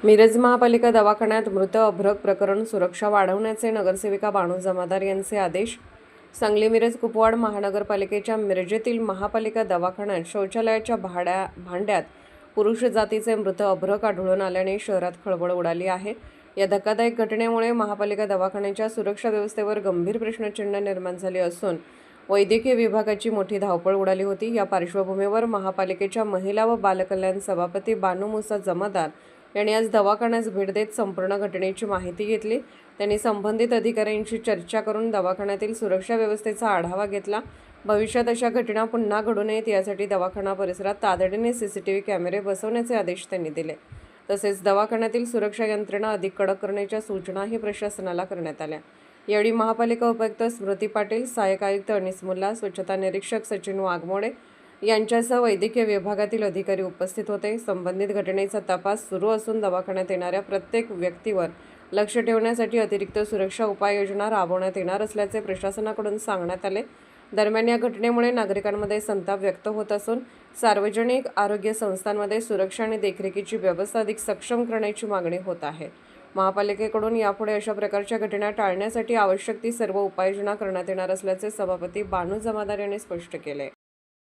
मिरज महापालिका दवाखान्यात मृत अभ्रक प्रकरण सुरक्षा वाढवण्याचे नगरसेविका बानू जमादार यांचे आदेश। सांगली मिरज कुपवाड महानगरपालिकेच्या मिरजेतील महापालिका दवाखान्यात शौचालयाच्या भांड्यात पुरुष जातीचे मृत अभ्रक आढळून आल्याने शहरात खळबळ उडाली आहे। या धक्कादायक घटनेमुळे महापालिका दवाखान्याच्या सुरक्षा व्यवस्थेवर गंभीर प्रश्नचिन्ह निर्माण झाले असून वैद्यकीय विभागाची मोठी धावपळ उडाली होती। या पार्श्वभूमीवर महापालिकेच्या महिला व बालकल्याण सभापती बानू मुसा जमादार यांनी आज दवाखान्यास भेट देत संपूर्ण घटनेची माहिती घेतली। त्यांनी संबंधित अधिकाऱ्यांशी चर्चा करून दवाखान्यातील सुरक्षा व्यवस्थेचा आढावा घेतला। भविष्यात अशा घटना पुन्हा घडू नयेत यासाठी दवाखाना परिसरात तातडीने सीसीटीव्ही कॅमेरे बसवण्याचे आदेश त्यांनी दिले। तसेच दवाखान्यातील सुरक्षा यंत्रणा अधिक कडक करण्याच्या सूचनाही प्रशासनाला करण्यात आल्या। यावेळी महापालिका उपायुक्त स्मृती पाटील, सहाय्यक आयुक्त अनिस मुल्ला, स्वच्छता निरीक्षक सचिन वाघमोडे यांच्यासह वैद्यकीय विभागातील अधिकारी उपस्थित होते। संबंधित घटनेचा तपास सुरू असून दवाखान्यात येणाऱ्या प्रत्येक व्यक्तीवर लक्ष ठेवण्यासाठी अतिरिक्त सुरक्षा उपाययोजना राबवण्यात येणार असल्याचे प्रशासनाकडून सांगण्यात आले। दरम्यान या घटनेमुळे नागरिकांमध्ये संताप व्यक्त होत असून सार्वजनिक आरोग्य संस्थांमध्ये सुरक्षा आणि देखरेखीची व्यवस्था अधिक सक्षम करण्याची मागणी होत आहे। महापालिकेकडून यापुढे अशा प्रकारच्या घटना टाळण्यासाठी आवश्यक ती सर्व उपाययोजना करण्यात येणार असल्याचे सभापती बानू जमादार यांनी स्पष्ट केले।